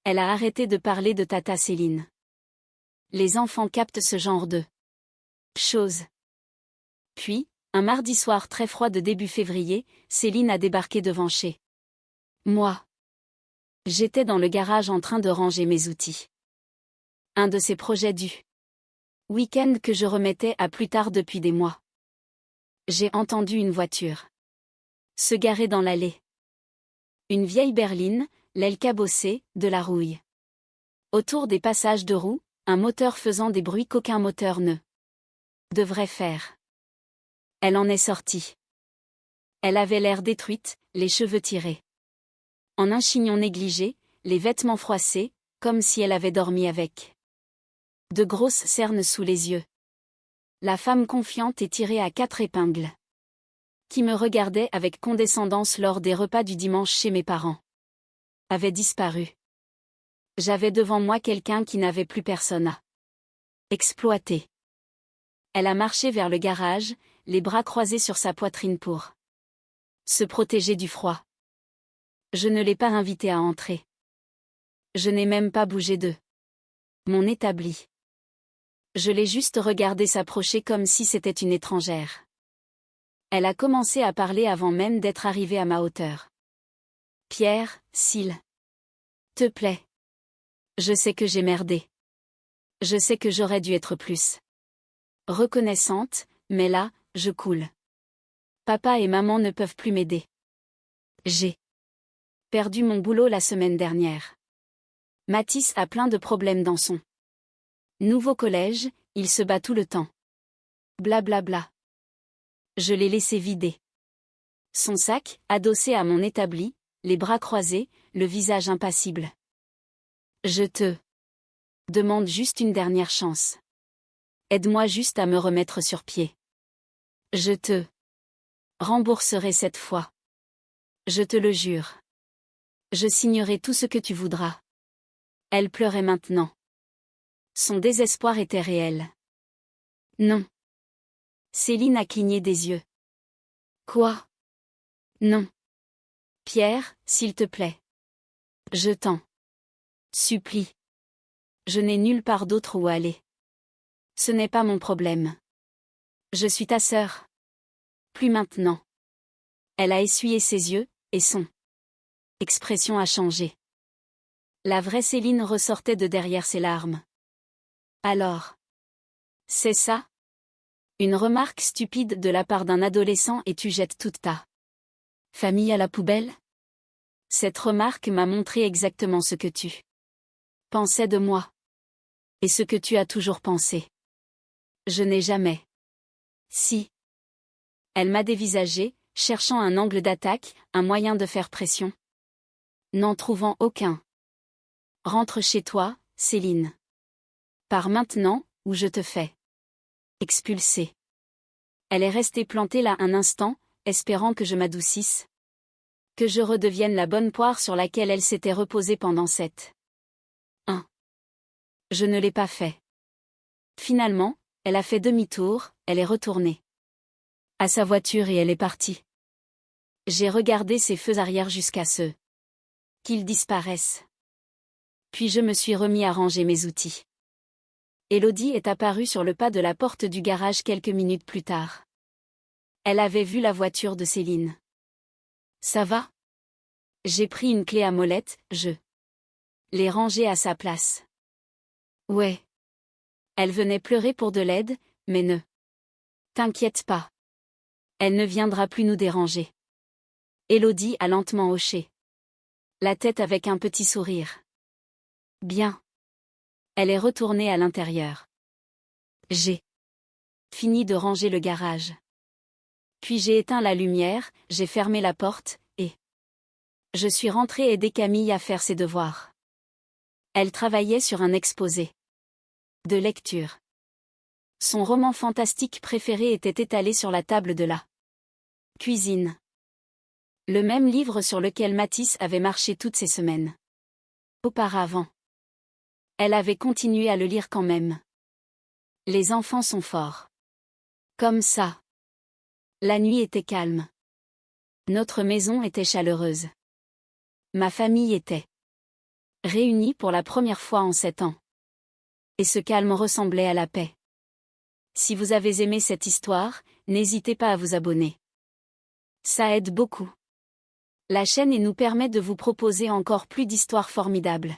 Elle a arrêté de parler de tata Céline. Les enfants captent ce genre de choses. Puis, un mardi soir très froid de début février, Céline a débarqué devant chez moi. J'étais dans le garage en train de ranger mes outils. Un de ces projets du week-end que je remettais à plus tard depuis des mois. J'ai entendu une voiture se garer dans l'allée. Une vieille berline, l'aile cabossée, de la rouille. Autour des passages de roues, un moteur faisant des bruits qu'aucun moteur ne devrait faire. Elle en est sortie. Elle avait l'air détruite, les cheveux tirés en un chignon négligé, les vêtements froissés, comme si elle avait dormi avec de grosses cernes sous les yeux. La femme confiante et tirée à 4 épingles, qui me regardait avec condescendance lors des repas du dimanche chez mes parents, avait disparu. J'avais devant moi quelqu'un qui n'avait plus personne à exploiter. Elle a marché vers le garage, les bras croisés sur sa poitrine pour se protéger du froid. Je ne l'ai pas invitée à entrer. Je n'ai même pas bougé de mon établi. Je l'ai juste regardée s'approcher comme si c'était une étrangère. Elle a commencé à parler avant même d'être arrivée à ma hauteur. Pierre, s'il te plaît. Je sais que j'ai merdé. Je sais que j'aurais dû être plus reconnaissante, mais là, je coule. Papa et maman ne peuvent plus m'aider. J'ai perdu mon boulot la semaine dernière. Mathis a plein de problèmes dans son nouveau collège, il se bat tout le temps. Blablabla. Bla bla. Je l'ai laissé vider son sac, adossé à mon établi, les bras croisés, le visage impassible. Je te demande juste une dernière chance. Aide-moi juste à me remettre sur pied. Je te rembourserai cette fois. Je te le jure. Je signerai tout ce que tu voudras. Elle pleurait maintenant. Son désespoir était réel. Non. Céline a cligné des yeux. Quoi? Non. Pierre, s'il te plaît. Je t'en supplie. Je n'ai nulle part d'autre où aller. Ce n'est pas mon problème. Je suis ta sœur. Plus maintenant. Elle a essuyé ses yeux, et son expression a changé. La vraie Céline ressortait de derrière ses larmes. Alors. C'est ça? Une remarque stupide de la part d'un adolescent et tu jettes toute ta famille à la poubelle? Cette remarque m'a montré exactement ce que tu pensais de moi. Et ce que tu as toujours pensé. Je n'ai jamais. Si. Elle m'a dévisagé, cherchant un angle d'attaque, un moyen de faire pression. N'en trouvant aucun. Rentre chez toi, Céline. Pars maintenant, ou je te fais expulser. Elle est restée plantée là un instant, espérant que je m'adoucisse. Que je redevienne la bonne poire sur laquelle elle s'était reposée pendant 1. Je ne l'ai pas fait. Finalement, elle a fait demi-tour, elle est retournée à sa voiture et elle est partie. J'ai regardé ses feux arrière jusqu'à ce qu'ils disparaissent. Puis je me suis remis à ranger mes outils. Élodie est apparue sur le pas de la porte du garage quelques minutes plus tard. Elle avait vu la voiture de Céline. Ça va? J'ai pris une clé à molette, je l'ai rangée à sa place. Ouais. Elle venait pleurer pour de l'aide, mais ne t'inquiète pas. Elle ne viendra plus nous déranger. Élodie a lentement hoché la tête avec un petit sourire. Bien. Elle est retournée à l'intérieur. J'ai fini de ranger le garage. Puis j'ai éteint la lumière, j'ai fermé la porte, et je suis rentrée aider Camille à faire ses devoirs. Elle travaillait sur un exposé de lecture. Son roman fantastique préféré était étalé sur la table de la cuisine. Le même livre sur lequel Mathis avait marché toutes ces semaines auparavant. Elle avait continué à le lire quand même. Les enfants sont forts. Comme ça. La nuit était calme. Notre maison était chaleureuse. Ma famille était réunie pour la première fois en 7 ans. Et ce calme ressemblait à la paix. Si vous avez aimé cette histoire, n'hésitez pas à vous abonner. Ça aide beaucoup la chaîne et nous permet de vous proposer encore plus d'histoires formidables.